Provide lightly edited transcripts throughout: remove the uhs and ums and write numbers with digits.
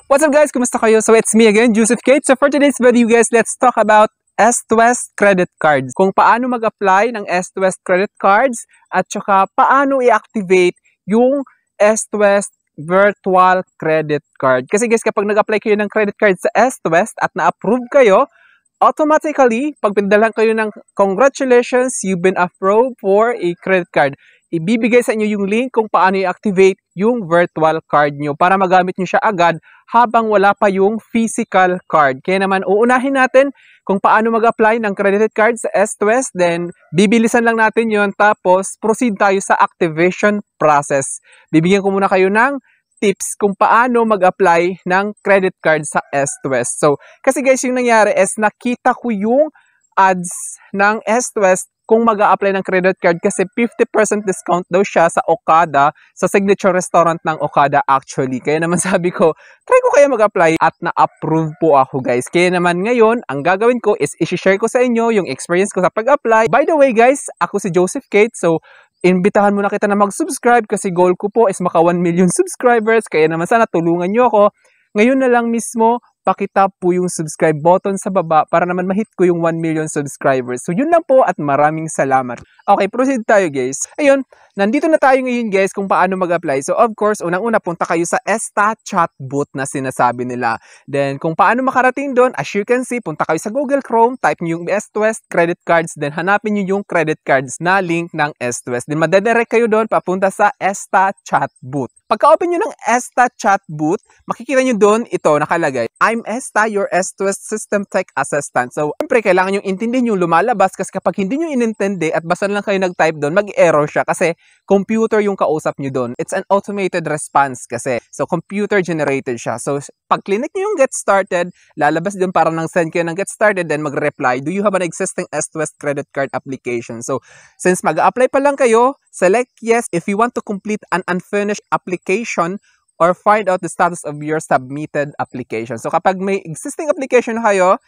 What's up guys? Kumusta kayo? So it's me again, Joseph Kate. So for today's video guys, let's talk about S2S credit cards. Kung paano mag-apply ng S2S credit cards at saka paano i-activate yung S2S virtual credit card. Kasi guys, kapag nag-apply kayo ng credit card sa S2S at na-approve kayo, automatically, pag pinadalan kayo ng congratulations, you've been approved for a credit card. Ibibigay sa inyo yung link kung paano i-activate yung virtual card nyo para magamit nyo siya agad habang wala pa yung physical card. Kaya naman, uunahin natin kung paano mag-apply ng credit card sa S2S. Then, bibilisan lang natin yon. Tapos, proceed tayo sa activation process. Bibigyan ko muna kayo ng tips kung paano mag-apply ng credit card sa S2S. So, kasi guys, yung nangyari is nakita ko yung ads ng S2S kung mag-a-apply ng credit card kasi 50% discount daw siya sa Okada, sa signature restaurant ng Okada actually. Kaya naman sabi ko, try ko kaya mag-apply at na-approve po ako guys. Kaya naman ngayon, ang gagawin ko is i-share ko sa inyo yung experience ko sa pag-apply. By the way guys, ako si Joseph Kate. So, imbitahan muna kita na mag-subscribe kasi goal ko po is maka 1 million subscribers. Kaya naman sana tulungan nyo ako. Ngayon na lang mismo, pakitap po yung subscribe button sa baba para naman ma-hit ko yung 1 million subscribers. So yun lang po at maraming salamat. Okay, proceed tayo guys. Ayun, nandito na tayo ngayon guys kung paano mag-apply. So of course, unang-una punta kayo sa ESTA chatbot na sinasabi nila. Then kung paano makarating doon, as you can see, punta kayo sa Google Chrome, type nyo yung S2S credit cards, then hanapin nyo yung credit cards na link ng S2S. Then madedirect kayo doon papunta sa ESTA chatbot. Pagka-open nyo ng ESTA chatbot, makikita nyo doon ito nakalagay. I'm ESTA, your S2S System Tech Assistant. So, siyempre, kailangan nyo intindihin yung lumalabas kasi kapag hindi nyo inintindi at basta lang kayo nag-type doon, mag-error siya kasi computer yung kausap nyo doon. It's an automated response kasi. So, computer generated siya. So, pag clinic nyo yung get started, lalabas doon parang nang send kayo ng get started, then mag-reply, do you have an existing S2S credit card application? So, since mag-apply pa lang kayo, select yes if you want to complete an unfinished application or find out the status of your submitted application. So kapag may existing application kayo,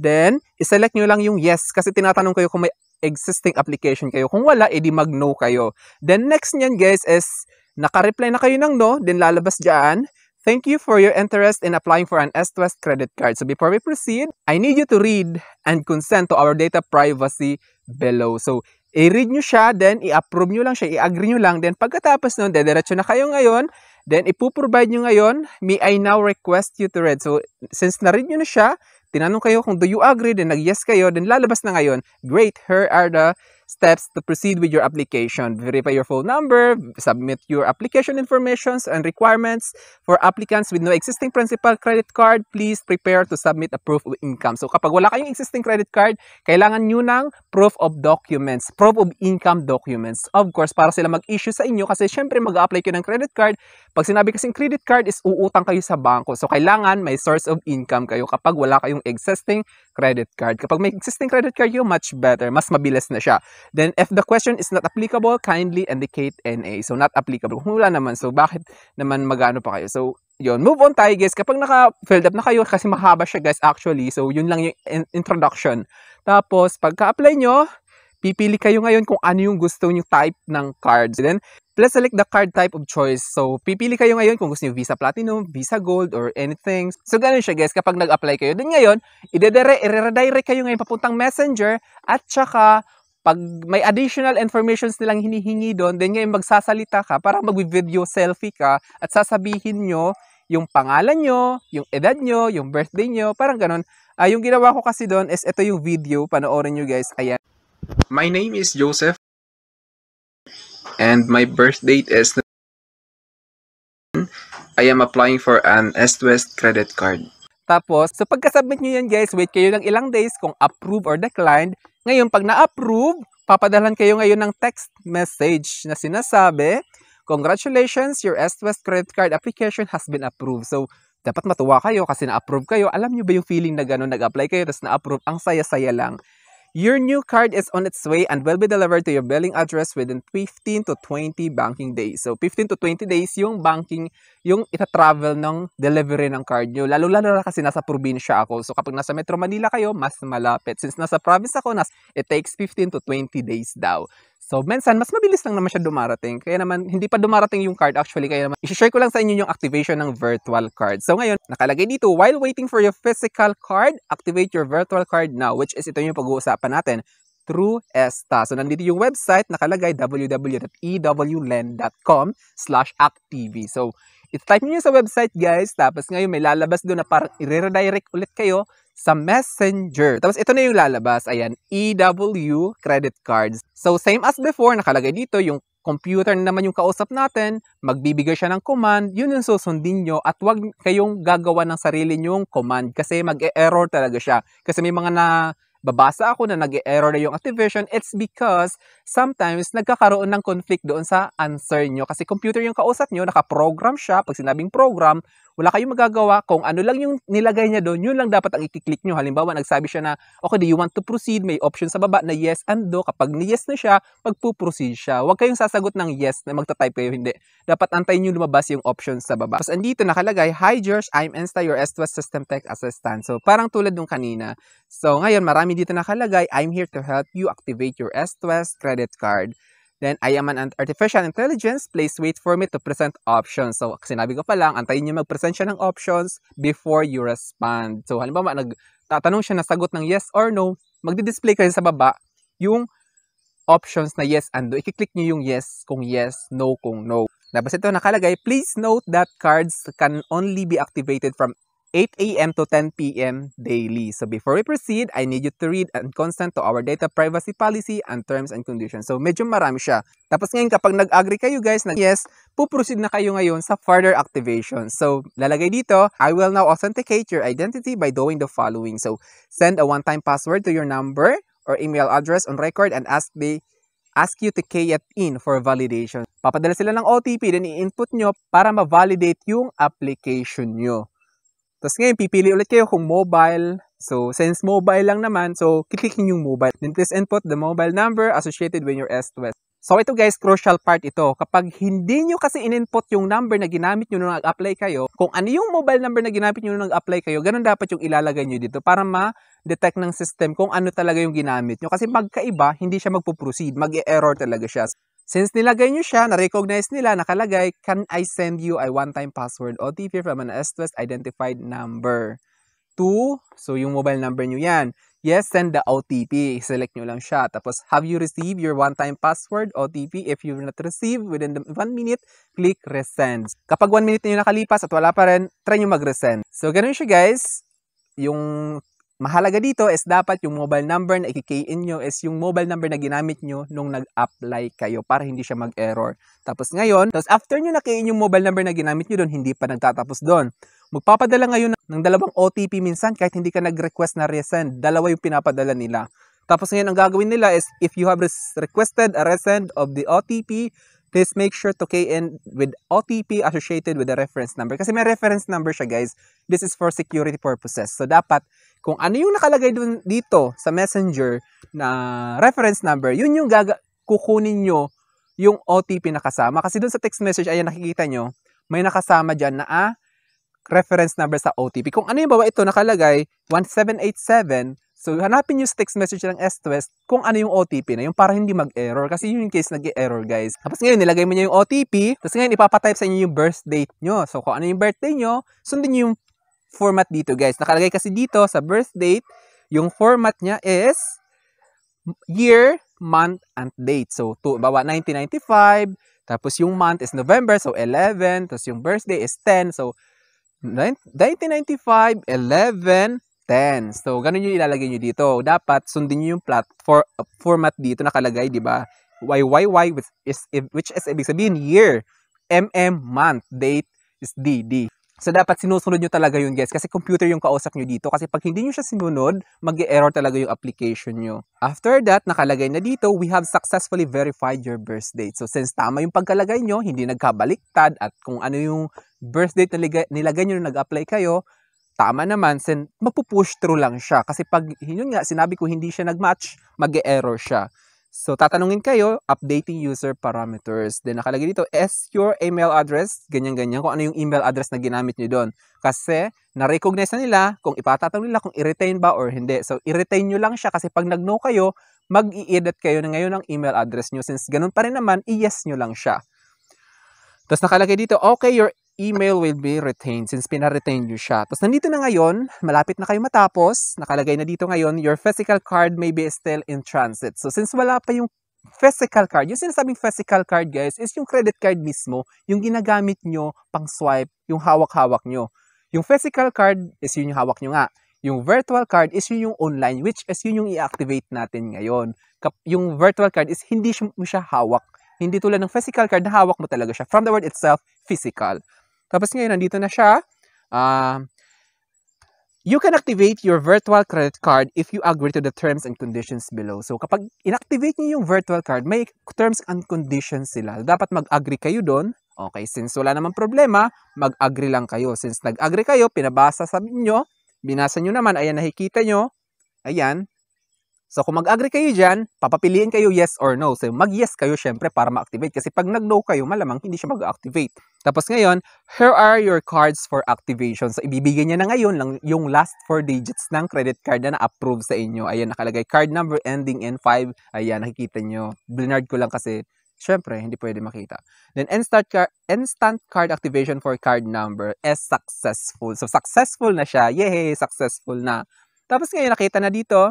then iselect nyo lang yung yes kasi tinatanong kayo kung may existing application kayo. Kung wala, edi mag-no kayo. Then next nyan guys is naka-reply na kayo ng no, then lalabas dyan. Thank you for your interest in applying for an S2S credit card. So before we proceed, I need you to read and consent to our data privacy below. So i-read nyo siya, then i-approve nyo lang siya, i-agree nyo lang, then pagkatapos nun, dediretso na kayo ngayon, then ipuprovide nyo ngayon, may I now request you to read. So, since na-read nyo na siya, tinanong kayo kung do you agree, then nag-yes kayo, then lalabas na ngayon. Great, here are the steps to proceed with your application. Verify your phone number, submit your application informations and requirements. For applicants with no existing principal credit card, please prepare to submit a proof of income. So kapag wala kayong existing credit card, kailangan nyo ng proof of documents, proof of income documents. Of course, para sila mag-issue sa inyo kasi syempre mag-apply kayo ng credit card. Pag sinabi kasing credit card is uutang kayo sa bangko. So kailangan may source of income kayo kapag wala kayong existing credit card. Kapag may existing credit card kayo, much better, mas mabilis na siya. Then, if the question is not applicable, kindly indicate NA. So, not applicable. Kung wala naman, so bakit naman magano pa kayo? So, yun. Move on tayo, guys. Kapag naka-filled up na kayo, kasi mahaba siya, guys, actually. So, yun lang yung introduction. Tapos, pagka-apply nyo, pipili kayo ngayon kung ano yung gusto nyo type ng cards. Then, please select the card type of choice. So, pipili kayo ngayon kung gusto nyo Visa Platinum, Visa Gold, or anything. So, ganun siya, guys. Kapag nag-apply kayo, then ngayon, i-redirect kayo ngayon papuntang Messenger at saka pag may additional informations nilang hinihingi doon, then ngayon magsasalita ka para mag-video selfie ka at sasabihin nyo yung pangalan nyo, yung edad nyo, yung birthday nyo, parang ganun. Yung ginawa ko kasi doon is ito yung video, panoorin nyo guys. Ayan. My name is Joseph and my birth date is I am applying for an S2S credit card. Tapos, so pagka-submit nyo yan guys, wait kayo lang ilang days kung approve or declined. Ngayon, pag na-approve, papadalan kayo ngayon ng text message na sinasabi, congratulations, your S2S credit card application has been approved. So, dapat matuwa kayo kasi na-approve kayo. Alam nyo ba yung feeling na gano'n, nag-apply kayo, tapos na-approve, ang saya-saya lang. Your new card is on its way and will be delivered to your billing address within 15 to 20 banking days. So, 15 to 20 days yung banking, yung ita-travel ng delivery ng card nyo. Lalo-lalo na kasi nasa probinsya ako. So, kapag nasa Metro Manila kayo, mas malapit. Since nasa province ako, it takes 15 to 20 days daw. So, minsan, mas mabilis lang naman siya dumarating. Kaya naman, hindi pa dumarating yung card actually. Kaya naman, i-share ko lang sa inyo yung activation ng virtual card. So, ngayon, nakalagay dito, while waiting for your physical card, activate your virtual card now, which is ito yung pag-uusapan natin through ESTA. So, nandito yung website, nakalagay www.ewland.com/actv. So, i-type nyo sa website, guys. Tapos ngayon, may lalabas doon na parang i-redirect ulit kayo sa Messenger. Tapos ito na yung lalabas. Ayan, EW credit cards. So same as before, nakalagay dito yung computer na naman yung kausap natin, magbibigay siya ng command, yun yung susundin nyo at wag kayong gagawa ng sarili nyong command kasi mag-e-error talaga siya. Kasi may mga babasa ako na nag-error na yung activation. It's because sometimes nagkakaroon ng conflict doon sa answer nyo. Kasi computer yung kausap nyo, nakaprogram siya. Pag sinabing program, wala kayong magagawa. Kung ano lang yung nilagay niya doon, yun lang dapat ang i-click nyo. Halimbawa, nagsabi siya na, okay, do you want to proceed? May option sa baba na yes and no. Kapag ni-yes na siya, magpo-proceed siya. Huwag kayong sasagot ng yes na magta-type kayo. Hindi. Dapat antayin nyo lumabas yung option sa baba. Tapos andito nakalagay, Hi George, I'm Insta, your S2S System Tech Assistant. So, parang tulad nung kanina. So, ngayon, marami dito nakalagay, I'm here to help you activate your S2S credit card. Then, I am an artificial intelligence. Please wait for me to present options. So, sinabi ko pa lang, antayin niyo mag-present siya ng options before you respond. So, halimbawa, nagtatanong siya na sagot ng yes or no, magdi-display kayo sa baba yung options na yes and no. I-click niyo yung yes kung yes, no kung no. Tapos ito nakalagay, please note that cards can only be activated from 8 a.m. to 10 p.m. daily. So before we proceed, I need you to read and consent to our data privacy policy and terms and conditions. So medyo marami siya. Tapos ngayon kapag nag-agree kayo guys na yes, puproceed na kayo ngayon sa further activation. So lalagay dito, I will now authenticate your identity by doing the following. So send a one-time password to your number or email address on record and ask you to key it in for validation. Papadala sila ng OTP, then i-input nyo para ma-validate yung application nyo. Tapos ngayon, pipili ulit kayo kung mobile. So, since mobile lang naman, so, click nyo yung mobile. Then, please input the mobile number associated with your S2S. So, ito guys, crucial part ito. Kapag hindi nyo kasi in-input yung number na ginamit nyo nung nag-apply kayo, kung ano yung mobile number na ginamit nyo nung nag-apply kayo, ganun dapat yung ilalagay nyo dito para ma-detect ng system kung ano talaga yung ginamit nyo. Kasi magkaiba, hindi siya magpo-proceed. Mag-e-error talaga siya. Since nilagay nyo siya, na-recognize nila, nakalagay, can I send you a one-time password OTP from an S2S identified number? So yung mobile number nyo yan. Yes, send the OTP. Select nyo lang siya. Tapos, have you received your one-time password OTP? If you've not received within 1 minute, click resend. Kapag 1 minute na yung nakalipas at wala pa rin, try nyo mag-resend. So, ganun siya guys. Yung mahalaga dito is dapat yung mobile number na i-key-in nyo is yung mobile number na ginamit nyo nung nag-apply kayo para hindi siya mag-error. Tapos ngayon, after nyo na-key-in yung mobile number na ginamit nyo doon, hindi pa nagtatapos doon. Magpapadala ngayon ng 2 OTP minsan kahit hindi ka nag-request na resend. 2 yung pinapadala nila. Tapos ngayon, ang gagawin nila is if you have requested a resend of the OTP, please make sure to key in with OTP associated with the reference number. Kasi may reference number siya guys. This is for security purposes. So dapat kung ano yung nakalagay dito sa Messenger na reference number, yun yung kukunin nyo yung OTP na kasama. Kasi dun sa text message, ayan nakikita nyo, may nakasama dyan na reference number sa OTP. Kung ano yung bawa ito nakalagay, 1787, so hanapin nyo sa text message ng S2S kung ano yung OTP na, yung para hindi mag-error. Kasi yun yung case nag-error guys. Tapos ngayon, nilagay mo nyo yung OTP, tapos ngayon ipapatype sa inyo yung birth date nyo. So kung ano yung birthday nyo, sundin nyo yung format dito guys. Nakalagay kasi dito sa birth date, yung format niya is year, month, and date. So, bawa 1995, tapos yung month is November, so 11, tapos yung birthday is 10. So, 1995, 11, 10. So, ganun yung ilalagay nyo dito. Dapat sundin nyo yung format dito nakalagay, di ba? YYY, which is ibig sabihin year, month, date is DD. So, dapat sinusunod nyo talaga yun, guys. Kasi computer yung kausap nyo dito. Kasi pag hindi nyo siya sinunod, mag-error talaga yung application nyo. After that, nakalagay na dito, we have successfully verified your birth date. So, since tama yung pagkalagay nyo, hindi nagkabaliktad, at kung ano yung birth date na nilagay nyo nung nag-apply kayo, tama naman, magpupush through lang siya. Kasi pag, yun nga, sinabi ko hindi siya nag-match, mag-error siya. So, tatanungin kayo, updating user parameters. Then, nakalagay dito, is your email address, ganyan-ganyan, kung ano yung email address na ginamit nyo doon. Kasi, na-recognize na nila kung ipatatanong nila kung i-retain ba or hindi. So, i-retain nyo lang siya kasi pag nag-no kayo, mag-i-edit kayo na ngayon ng email address nyo. Since ganun pa rin naman, i-yes nyo lang siya. Tapos nakalagay dito, okay, your email will be retained since pina-retain nyo siya. Tapos nandito na ngayon, malapit na kayo matapos, nakalagay na dito ngayon, your physical card may be still in transit. So since wala pa yung physical card, yung sinasabing physical card guys, is yung credit card mismo, yung ginagamit nyo pang swipe, yung hawak-hawak nyo. Yung physical card is yun yung hawak nyo nga. Yung virtual card is yun yung online, which is yun yung i-activate natin ngayon. Yung virtual card is hindi mo siya hawak. Hindi tulad ng physical card na hawak mo talaga siya. From the word itself, physical. Tapos ngayon, nandito na siya. You can activate your virtual credit card if you agree to the terms and conditions below. So kapag inactivate niyo yung virtual card, may terms and conditions sila. Dapat mag-agree kayo doon. Okay, since wala namang problema, mag-agree lang kayo. Since nag-agree kayo, pinabasa sa inyo, binasa nyo naman, ayan, nakikita nyo. Ayan. So kung mag-agree kayo dyan, papapiliin kayo yes or no. So mag-yes kayo syempre para ma-activate. Kasi pag nag-no kayo, malamang hindi siya mag-activate. Tapos ngayon, here are your cards for activation. So ibibigay niya na ngayon lang yung last 4 digits ng credit card na na-approve sa inyo. Ayan, nakalagay card number ending in 5. Ayan, nakikita nyo. Blinard ko lang kasi syempre, hindi pwede makita. Then instant card activation for card number is successful. So successful na siya. Yay, successful na. Tapos ngayon, nakita na dito.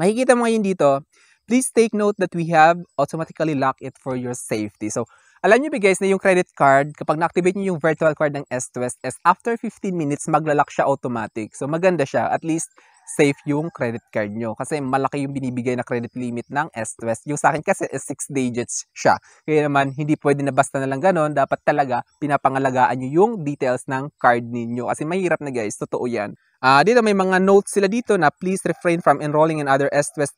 Makikita mo ngayon dito, please take note that we have automatically locked it for your safety. So, alam nyo ba guys na yung credit card, kapag na-activate nyo yung virtual card ng S2S, after 15 minutes, maglalak siya automatic. So, maganda siya. At least, safe yung credit card nyo. Kasi malaki yung binibigay na credit limit ng S2S. Yung sa akin kasi is 6 digits siya. Kaya naman, hindi pwede na basta na lang ganon. Dapat talaga, pinapangalagaan nyo yung details ng card ninyo. Kasi mahirap na guys, totoo yan. Dito may mga notes sila dito na please refrain from enrolling in other S2S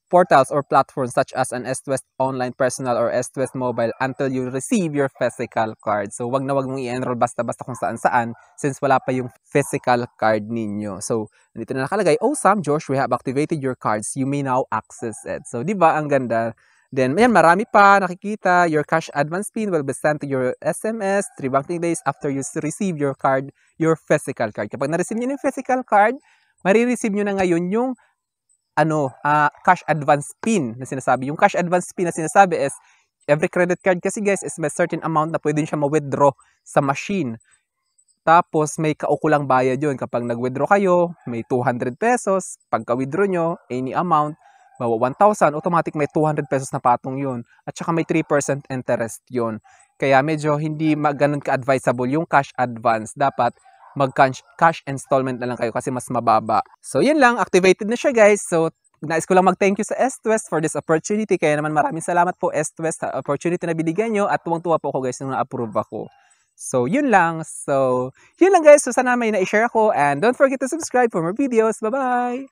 portals or platforms such as an S2S online personal or S2S mobile until you receive your physical card. So wag na wag mong i-enroll basta-basta kung saan-saan since wala pa yung physical card ninyo. So dito na nakalagay, oh Sam, Josh, we have activated your cards. You may now access it. So di ba ang ganda? Then, ayan, marami pa nakikita. Your cash advance PIN will be sent to your SMS 3 banking days after you receive your card, your physical card. Kapag na-receive nyo yung physical card, marireceive nyo na ngayon yung cash advance PIN na sinasabi. Yung cash advance PIN na sinasabi is, every credit card kasi guys is may certain amount na pwede siya ma-withdraw sa machine. Tapos, may kaukulang bayad yun. Kapag nag-withdraw kayo, may 200 pesos. Pagka-withdraw nyo, any amount, 1,000, automatic may 200 pesos na patong yun. At saka may 3% interest yun. Kaya medyo hindi ganun ka-advisable yung cash advance. Dapat mag-cash installment na lang kayo kasi mas mababa. So yun lang, activated na siya guys. So nais ko lang mag-thank you sa S2S for this opportunity. Kaya naman maraming salamat po S2S sa opportunity na binigyan nyo. At tuwang-tuwa po ako guys nung na-approve ako. So yun lang. So yun lang guys. So sana may na-share ako. And don't forget to subscribe for more videos. Bye-bye!